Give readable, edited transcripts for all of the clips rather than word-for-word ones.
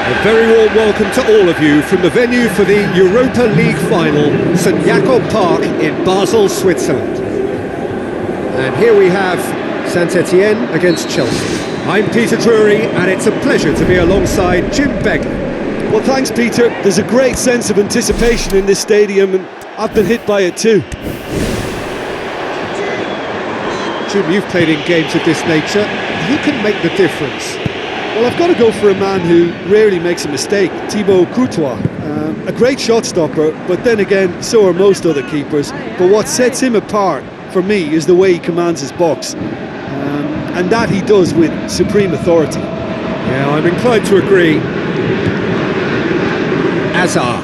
A very warm welcome to all of you from the venue for the Europa League final, St Jakob Park in Basel, Switzerland. And here we have Saint-Étienne against Chelsea. I'm Peter Drury, and it's a pleasure to be alongside Jim Beggar. Well, thanks, Peter. There's a great sense of anticipation in this stadium, and I've been hit by it too. Jim, you've played in games of this nature. Who can make the difference? Well, I've got to go for a man who rarely makes a mistake, Thibaut Courtois. A great shot stopper, but then again, so are most other keepers. But what sets him apart, for me, is the way he commands his box. And that he does with supreme authority. Yeah, I'm inclined to agree. Azar.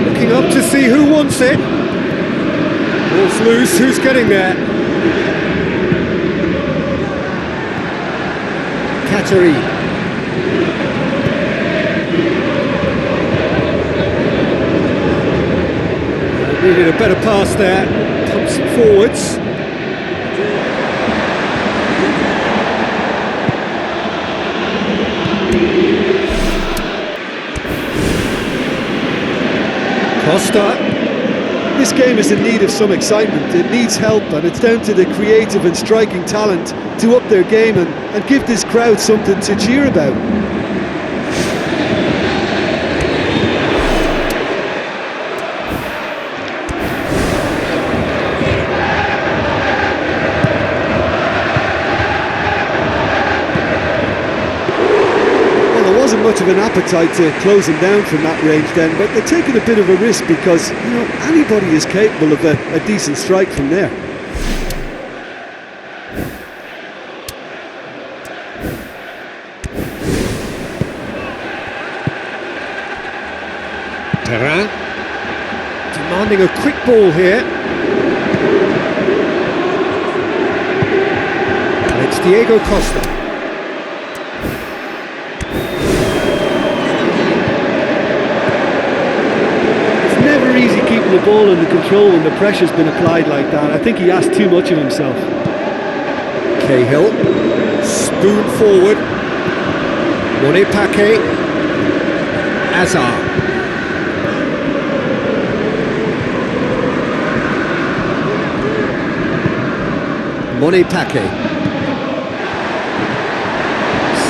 Looking up to see who wants it. Ball's loose, who's getting there? Kateri. Needed a better pass there. Pumps it forwards. Costa. This game is in need of some excitement. It needs help, and it's down to the creative and striking talent to up their game and give this crowd something to cheer about. Wasn't much of an appetite to close them down from that range then, but they're taking a bit of a risk because, you know, anybody is capable of a decent strike from there. Perrin demanding a quick ball here. And it's Diego Costa. Easy keeping the ball under control when the pressure's been applied like that. I think he asked too much of himself. Cahill, spoon forward. Monepake, Azar. Monepake.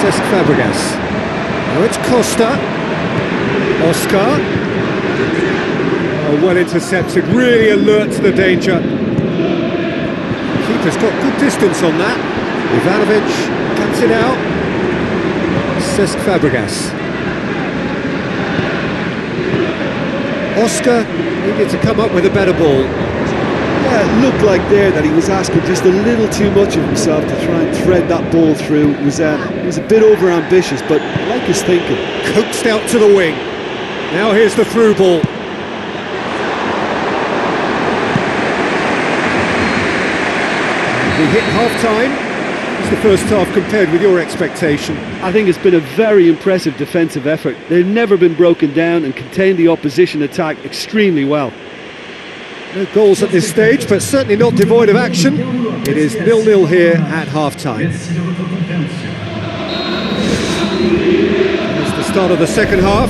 Cesc Fabregas. Now it's Costa. Oscar. Oh, well intercepted, really alert to the danger. Keeper's got good distance on that. Ivanovic cuts it out. Cesc Fabregas. Oscar needed to come up with a better ball. Yeah, it looked like there that he was asking just a little too much of himself to try and thread that ball through. He was a bit over-ambitious, but I like his thinking. Coaxed out to the wing. Now here's the through ball. We hit half-time. It's the first half compared with your expectation. I think it's been a very impressive defensive effort. They've never been broken down and contained the opposition attack extremely well. No goals at this stage, but certainly not devoid of action. It is 0-0 here at half-time. It's the start of the second half.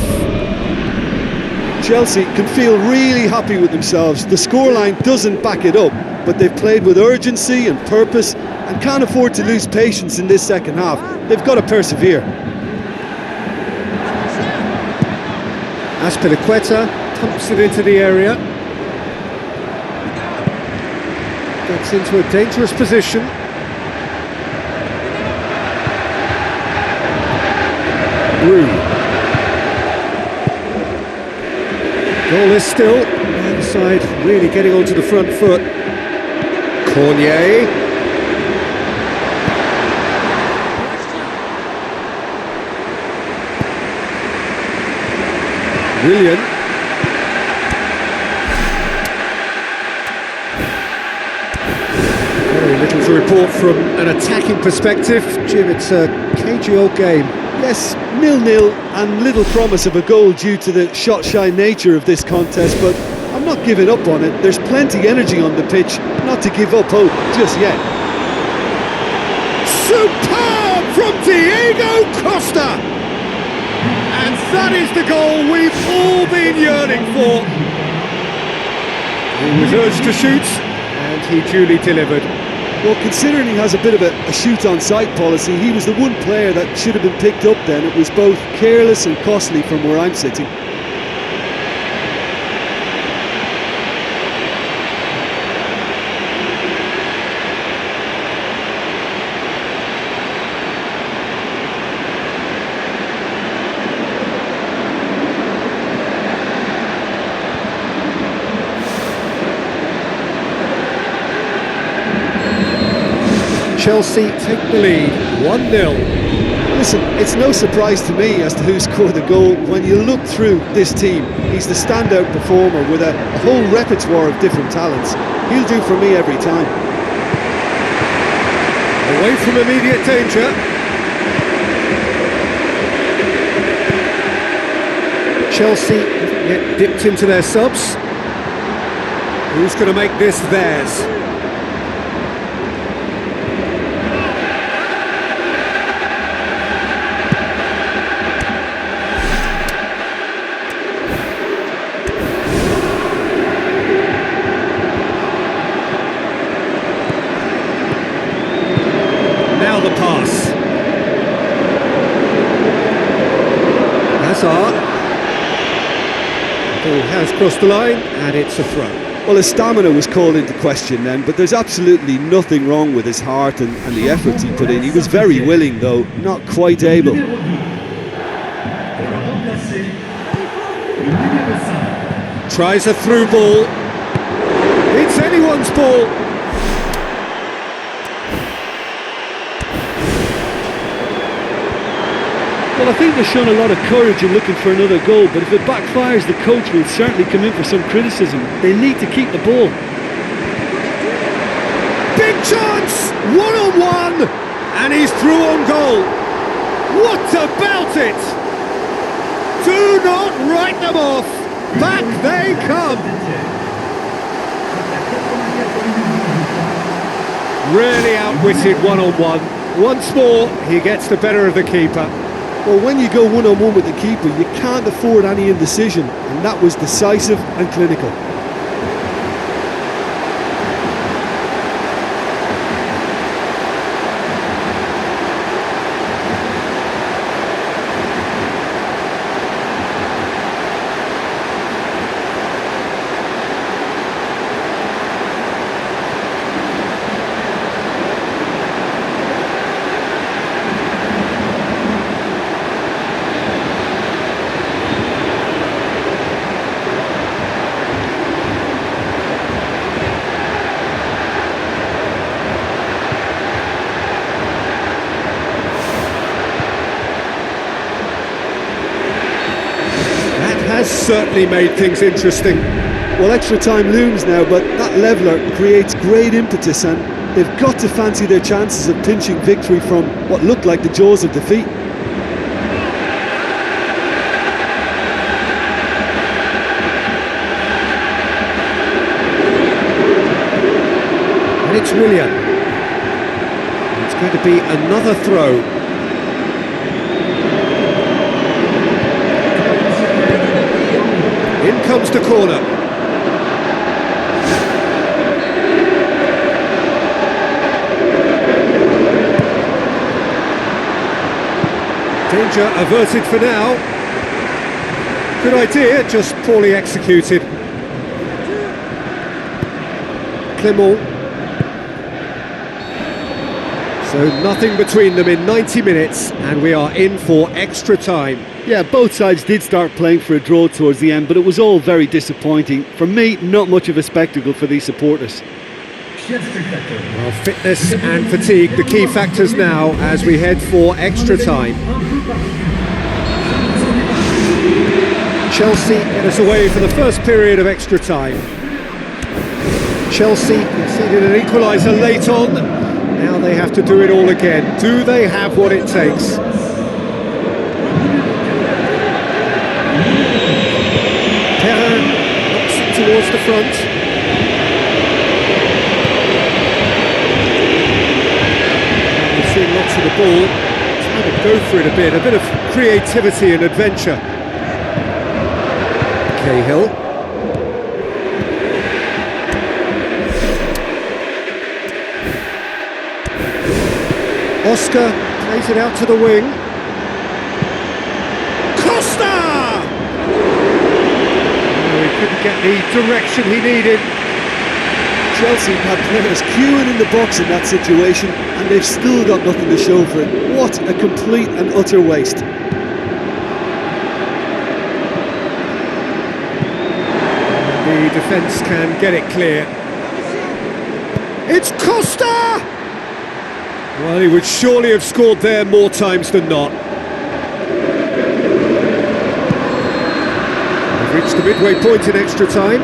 Chelsea can feel really happy with themselves. The scoreline doesn't back it up, but they've played with urgency and purpose and can't afford to lose patience in this second half. They've got to persevere. Azpilicueta pumps it into the area. Gets into a dangerous position. Rue. Goal is still. The side really getting onto the front foot. Cornier. Willian. Very little to report from an attacking perspective. Jim, it's a cagey old game. Yes, 0-0 and little promise of a goal due to the shot-shy nature of this contest, but I'm not giving up on it. There's plenty energy on the pitch, not to give up hope just yet. Superb from Diego Costa! Costa! And that is the goal we've all been yearning for. He was urged to shoot, and he duly delivered. Well, considering he has a bit of a shoot-on-sight policy, he was the one player that should have been picked up then. It was both careless and costly from where I'm sitting. Chelsea take the lead, 1-0. Listen, it's no surprise to me as to who scored the goal. When you look through this team, he's the standout performer with a whole repertoire of different talents. He'll do for me every time. Away from immediate danger. Chelsea get dipped into their subs. Who's going to make this theirs? Now the pass. Hazard. The ball has crossed the line, and it's a throw. Well, his stamina was called into question then, but there's absolutely nothing wrong with his heart and the efforts he put in. He was very willing, though, not quite able. Tries a through ball. It's anyone's ball. Well, I think they've shown a lot of courage in looking for another goal, but if it backfires, the coach will certainly come in for some criticism. They need to keep the ball. Big chance! One-on-one! And he's through on goal. What about it? Do not write them off. Back they come. Really outwitted one-on-one. Once more, he gets the better of the keeper. Well, when you go one-on-one with the keeper, you can't afford any indecision, and that was decisive and clinical. Has certainly made things interesting. Well, extra time looms now, but that leveller creates great impetus, and they've got to fancy their chances of pinching victory from what looked like the jaws of defeat. And it's Willian. It's going to be another throw. In comes the corner. Danger averted for now. Good idea, just poorly executed. Clement. So nothing between them in 90 minutes, and we are in for extra time. Yeah, both sides did start playing for a draw towards the end, but it was all very disappointing. For me, not much of a spectacle for these supporters. Well, fitness and fatigue, the key factors now as we head for extra time. Chelsea get us away for the first period of extra time. Chelsea conceded an equaliser late on. Now they have to do it all again. Do they have what it takes? Knocks it towards the front. We've seen lots of the ball. Trying to go for it a bit of creativity and adventure. Cahill. Oscar plays it out to the wing. Costa! Oh, he couldn't get the direction he needed. Chelsea had players queuing in the box in that situation, and they've still got nothing to show for it. What a complete and utter waste. The defence can get it clear. It's Costa! Well, he would surely have scored there more times than not. They've reached the midway point in extra time.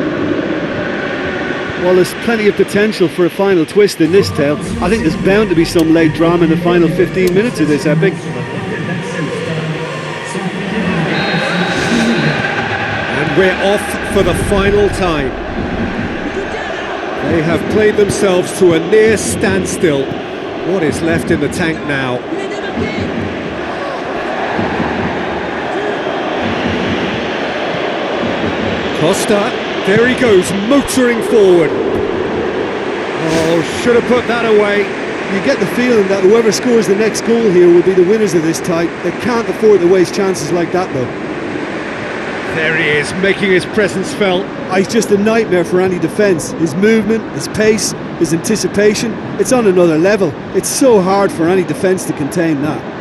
Well, there's plenty of potential for a final twist in this tale. I think there's bound to be some late drama in the final 15 minutes of this epic. And we're off for the final time. They have played themselves to a near standstill. What is left in the tank now? Costa. There he goes, motoring forward. Oh, should have put that away. You get the feeling that whoever scores the next goal here will be the winners of this tie. They can't afford to waste chances like that, though. There he is, making his presence felt. He's just a nightmare for any defence. His movement, his pace, his anticipation, it's on another level. It's so hard for any defence to contain that.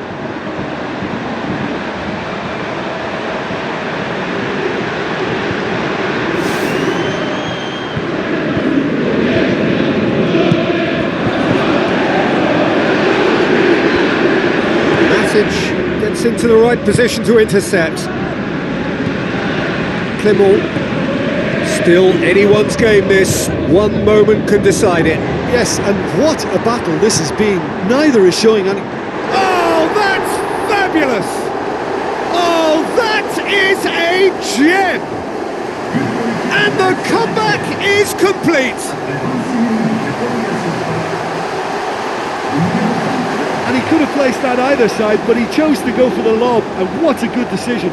Gets into the right position to intercept. Clement. Still anyone's game this. One moment can decide it. Yes, and what a battle this has been. Neither is showing any... Oh, that's fabulous! Oh, that is a gem! And the comeback is complete! And he could have placed that either side, but he chose to go for the lob, and what a good decision.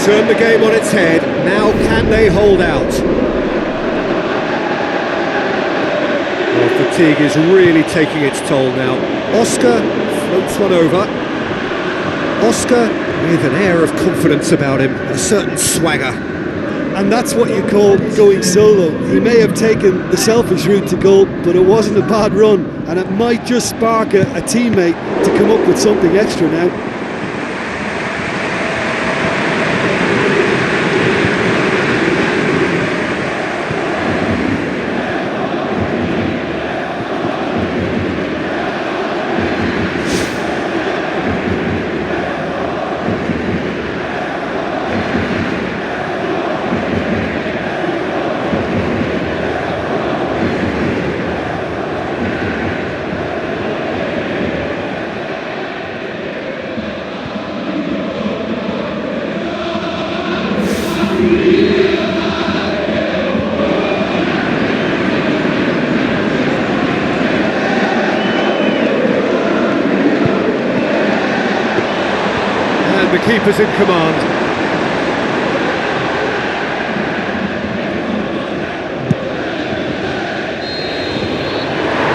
Turn the game on its head. Now can they hold out? Well, fatigue is really taking its toll now. Oscar floats one over. Oscar with an air of confidence about him, a certain swagger. And that's what you call going solo. He may have taken the selfish route to goal, but it wasn't a bad run, and it might just spark a teammate to come up with something extra now. The keeper's in command.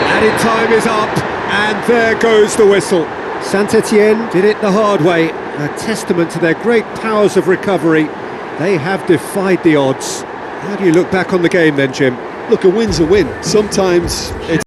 Added time is up, and there goes the whistle. Saint-Étienne did it the hard way, a testament to their great powers of recovery. They have defied the odds. How do you look back on the game then, Jim? Look, a win's a win. Sometimes it's